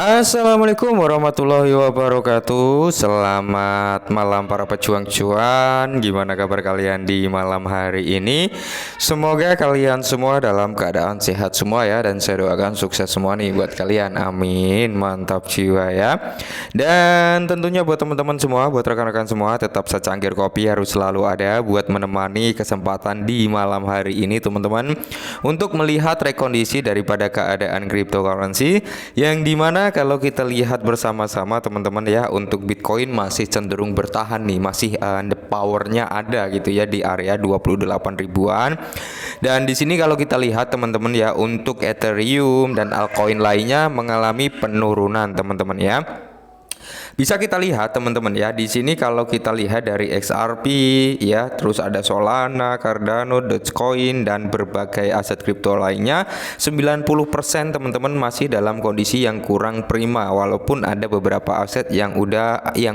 Assalamualaikum warahmatullahi wabarakatuh. Selamat malam para pejuang cuan. Gimana kabar kalian di malam hari ini? Semoga kalian semua dalam keadaan sehat semua ya. Dan saya doakan sukses semua nih buat kalian. Amin. Mantap jiwa ya. Dan tentunya buat teman-teman semua, buat rekan-rekan semua, tetap secangkir kopi harus selalu ada buat menemani kesempatan di malam hari ini teman-teman, untuk melihat rekondisi daripada keadaan cryptocurrency, yang dimana kalau kita lihat bersama-sama teman-teman ya, untuk Bitcoin masih cenderung bertahan nih, masih the powernya ada gitu ya di area 28 ribuan. Dan di sini kalau kita lihat teman-teman ya, untuk Ethereum dan altcoin lainnya mengalami penurunan teman-teman ya. Bisa kita lihat teman-teman ya, di sini kalau kita lihat dari XRP ya, terus ada Solana, Cardano, Dogecoin dan berbagai aset kripto lainnya, 90% teman-teman masih dalam kondisi yang kurang prima, walaupun ada beberapa aset yang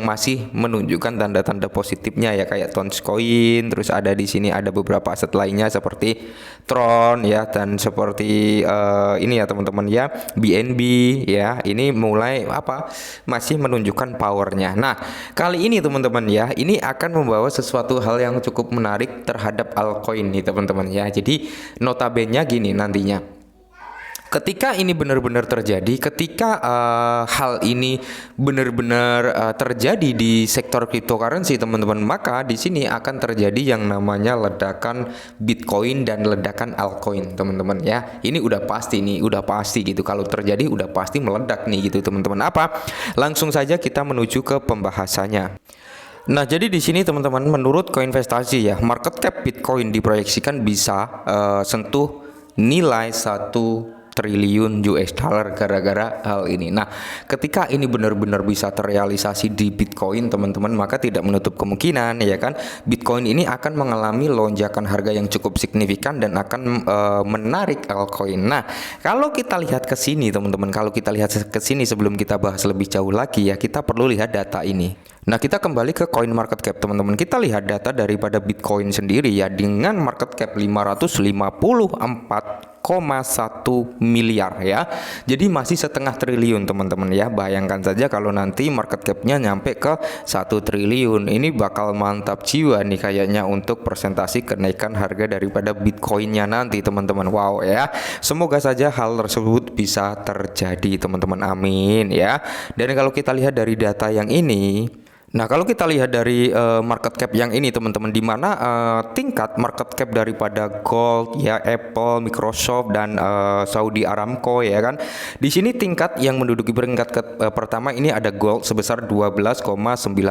masih menunjukkan tanda-tanda positifnya ya, kayak Dogecoin, terus ada di sini ada beberapa aset lainnya seperti Tron ya, dan seperti ini ya teman-teman ya, BNB ya, ini mulai masih menunjukkan powernya. Nah, kali ini teman-teman ya, ini akan membawa sesuatu hal yang cukup menarik terhadap altcoin nih teman-teman ya. Jadi notabene gini nantinya, ketika ini benar-benar terjadi, ketika hal ini benar-benar terjadi di sektor cryptocurrency teman-teman, maka di sini akan terjadi yang namanya ledakan Bitcoin dan ledakan altcoin teman-teman ya. Ini udah pasti nih, udah pasti gitu, kalau terjadi udah pasti meledak nih gitu teman-teman. Langsung saja kita menuju ke pembahasannya. Nah, jadi di sini teman-teman, menurut Koinvestasi ya, market cap Bitcoin diproyeksikan bisa sentuh nilai 1 triliun US dollar gara-gara hal ini. Nah, ketika ini benar-benar bisa terrealisasi di Bitcoin teman-teman, maka tidak menutup kemungkinan ya kan, Bitcoin ini akan mengalami lonjakan harga yang cukup signifikan dan akan menarik altcoin. Nah, kalau kita lihat ke sini teman-teman, kalau kita lihat ke sini sebelum kita bahas lebih jauh lagi ya, kita perlu lihat data ini. Nah, kita kembali ke coin market cap teman-teman. Kita lihat data daripada Bitcoin sendiri ya, dengan market cap 554,1 miliar ya. Jadi masih setengah triliun teman-teman ya. Bayangkan saja kalau nanti market capnya nyampe ke 1 triliun. Ini bakal mantap jiwa nih kayaknya untuk presentasi kenaikan harga daripada Bitcoinnya nanti teman-teman. Wow ya. Semoga saja hal tersebut bisa terjadi teman-teman. Amin ya. Dan kalau kita lihat dari data yang ini, nah, kalau kita lihat dari market cap yang ini teman-teman, di mana tingkat market cap daripada Gold ya, Apple, Microsoft dan Saudi Aramco ya kan. Di sini tingkat yang menduduki peringkat pertama ini ada Gold sebesar 12,9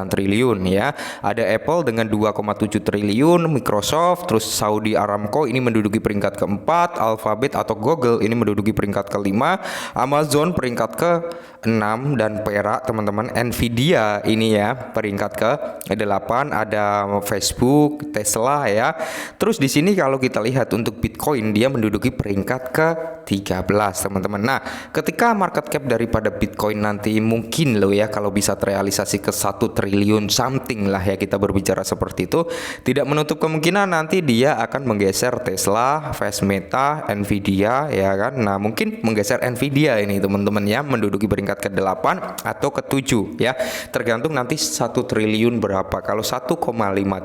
triliun ya. Ada Apple dengan 2,7 triliun, Microsoft, terus Saudi Aramco ini menduduki peringkat keempat, Alphabet atau Google ini menduduki peringkat kelima, Amazon peringkat ke-6 dan perak teman-teman, Nvidia ini ya peringkat ke-8, ada Facebook, Tesla ya. Terus di sini kalau kita lihat untuk Bitcoin, dia menduduki peringkat ke-13 teman-teman. Nah, ketika market cap daripada Bitcoin nanti mungkin loh ya, kalau bisa terrealisasi ke 1 triliun something lah ya, kita berbicara seperti itu, tidak menutup kemungkinan nanti dia akan menggeser Tesla, Fast Meta, Nvidia ya kan. Nah, mungkin menggeser Nvidia ini teman-teman ya, menduduki peringkat ke-8 atau ke-7 ya, tergantung nanti 1 triliun berapa. Kalau 1,5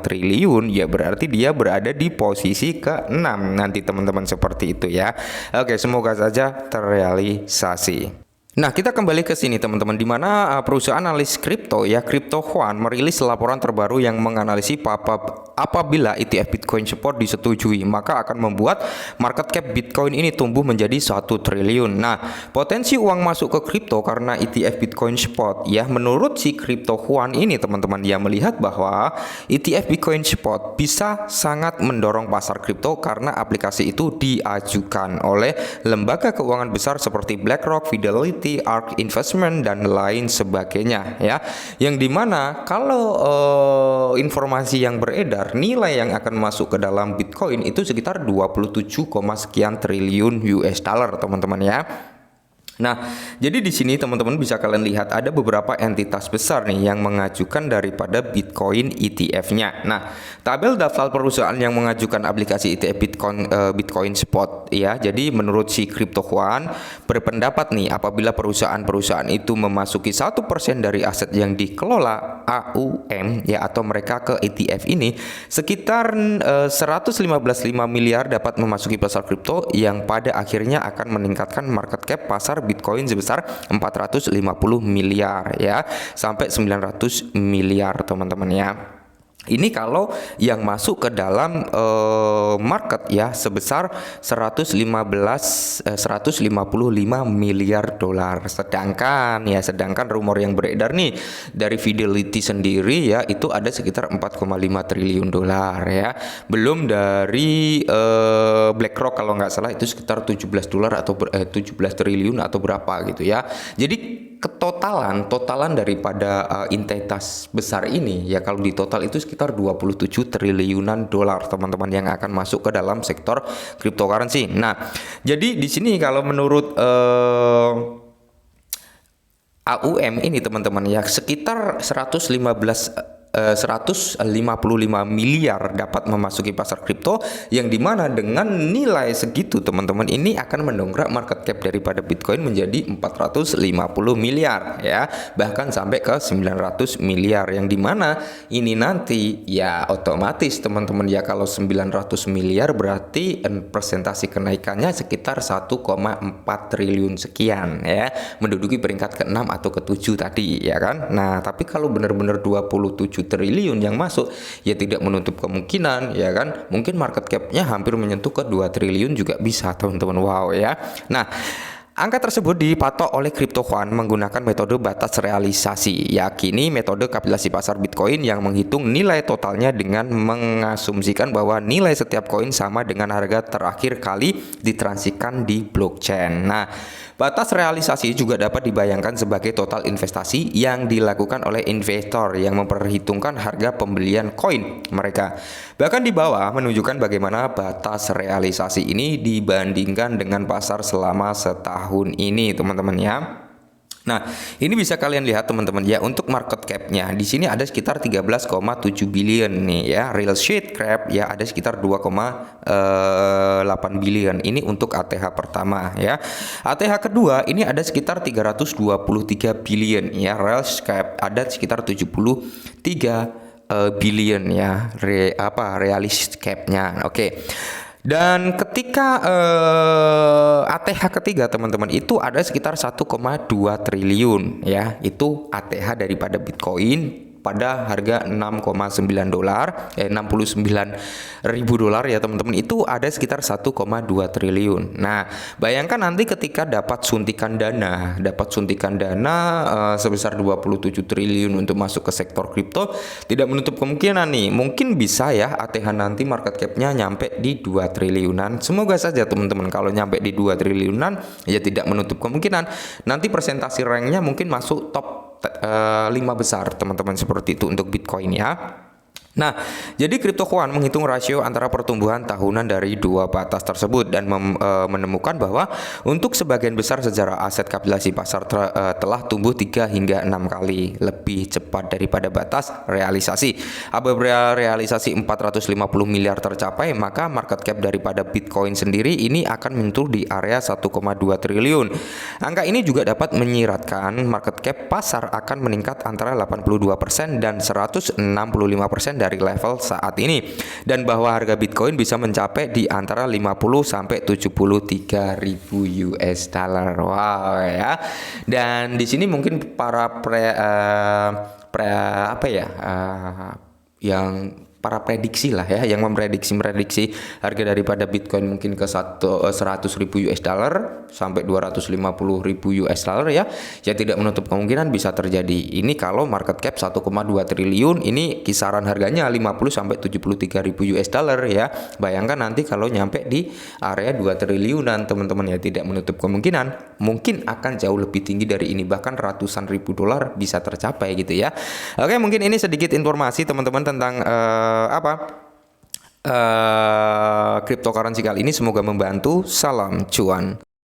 triliun ya berarti dia berada di posisi ke-6 nanti teman-teman, seperti itu ya. Oke, semoga saja terrealisasi. Nah, kita kembali ke sini teman-teman, di mana perusahaan analis kripto ya, Crypto One merilis laporan terbaru yang menganalisis apabila ETF Bitcoin Spot disetujui, maka akan membuat market cap Bitcoin ini tumbuh menjadi 1 triliun. Nah, potensi uang masuk ke kripto karena ETF Bitcoin Spot ya, menurut si Crypto One ini teman-teman, dia melihat bahwa ETF Bitcoin Spot bisa sangat mendorong pasar kripto karena aplikasi itu diajukan oleh lembaga keuangan besar seperti BlackRock, Fidelity, ARK Investment dan lain sebagainya ya. Yang dimana kalau informasi yang beredar, nilai yang akan masuk ke dalam Bitcoin itu sekitar 27, sekian triliun US dollar teman-teman ya. Nah, jadi di sini teman-teman bisa kalian lihat ada beberapa entitas besar nih yang mengajukan daripada Bitcoin ETF-nya. Nah, tabel daftar perusahaan yang mengajukan aplikasi ETF Bitcoin Spot ya. Jadi menurut si Crypto Juan berpendapat nih, apabila perusahaan-perusahaan itu memasuki 1% dari aset yang dikelola AUM ya, atau mereka ke ETF ini, sekitar 115,5 miliar dapat memasuki pasar kripto yang pada akhirnya akan meningkatkan market cap pasar Bitcoin sebesar 450 miliar ya, sampai 900 miliar teman-teman ya. Ini kalau yang masuk ke dalam market ya sebesar 155 miliar dolar. Sedangkan rumor yang beredar nih dari Fidelity sendiri ya, itu ada sekitar 4,5 triliun dolar ya. Belum dari BlackRock kalau nggak salah itu sekitar 17 triliun atau berapa gitu ya. Jadi totalan daripada entitas besar ini ya, kalau di total itu sekitar 27 triliunan dolar teman-teman yang akan masuk ke dalam sektor cryptocurrency. Nah, jadi di sini kalau menurut AUM ini teman-teman ya, sekitar 155 miliar dapat memasuki pasar kripto, yang dimana dengan nilai segitu teman-teman ini akan mendongkrak market cap daripada Bitcoin menjadi 450 miliar ya, bahkan sampai ke 900 miliar, yang dimana ini nanti ya otomatis teman-teman ya, kalau 900 miliar berarti presentasi kenaikannya sekitar 1,4 triliun sekian ya, menduduki peringkat ke-6 atau ke-7 tadi ya kan. Nah, tapi kalau benar-benar 27 triliun yang masuk ya, tidak menutup kemungkinan ya kan, mungkin market cap-nya hampir menyentuh ke 2 triliun juga bisa teman-teman. Wow ya. Nah, angka tersebut dipatok oleh Crypto Juan menggunakan metode batas realisasi, yakni metode kapitalisasi pasar Bitcoin yang menghitung nilai totalnya dengan mengasumsikan bahwa nilai setiap koin sama dengan harga terakhir kali ditransaksikan di blockchain. Nah, batas realisasi juga dapat dibayangkan sebagai total investasi yang dilakukan oleh investor yang memperhitungkan harga pembelian koin mereka. Bahkan di bawah menunjukkan bagaimana batas realisasi ini dibandingkan dengan pasar selama setahun ini teman-teman ya. Nah, ini bisa kalian lihat teman-teman ya, untuk market cap-nya di sini ada sekitar 13,7 billion nih ya. Real shade crab ya ada sekitar 2,8 billion. Ini untuk ATH pertama ya. ATH kedua ini ada sekitar 323 billion ya. Real cap ada sekitar 73 billion ya. Realist cap-nya. Oke. Dan ketika ATH ketiga teman-teman itu ada sekitar 1,2 triliun ya, itu ATH daripada Bitcoin pada harga 6,9 dolar, 69.000 dolar ya teman-teman, itu ada sekitar 1,2 triliun. Nah, bayangkan nanti ketika dapat suntikan dana sebesar 27 triliun untuk masuk ke sektor kripto, tidak menutup kemungkinan nih, mungkin bisa ya ATH nanti market cap-nya nyampe di 2 triliunan. Semoga saja teman-teman, kalau nyampe di 2 triliunan ya tidak menutup kemungkinan nanti presentasi ranknya mungkin masuk top 5 besar teman-teman, seperti itu untuk Bitcoin ya. Nah, jadi Crypto Juan menghitung rasio antara pertumbuhan tahunan dari dua batas tersebut dan menemukan bahwa untuk sebagian besar sejarah aset kapitalisasi pasar telah tumbuh 3 hingga 6 kali lebih cepat daripada batas realisasi. Apabila realisasi 450 miliar tercapai, maka market cap daripada Bitcoin sendiri ini akan menyentuh di area 1,2 triliun. Angka ini juga dapat menyiratkan market cap pasar akan meningkat antara 82% dan 165% dari level saat ini, dan bahwa harga Bitcoin bisa mencapai di antara 50 sampai 73 ribu US dollar. Wow ya. Dan di sini mungkin para para prediksi lah ya, yang memprediksi harga daripada Bitcoin mungkin ke 100 ribu US dollar sampai 250 ribu US dollar ya tidak menutup kemungkinan bisa terjadi. Ini kalau market cap 1,2 triliun, ini kisaran harganya 50 sampai 73 ribu US dollar ya. Bayangkan nanti kalau nyampe di area 2 triliunan teman-teman ya, tidak menutup kemungkinan mungkin akan jauh lebih tinggi dari ini, bahkan ratusan ribu dolar bisa tercapai gitu ya. Oke, mungkin ini sedikit informasi teman-teman tentang cryptocurrency kali ini, semoga membantu. Salam cuan.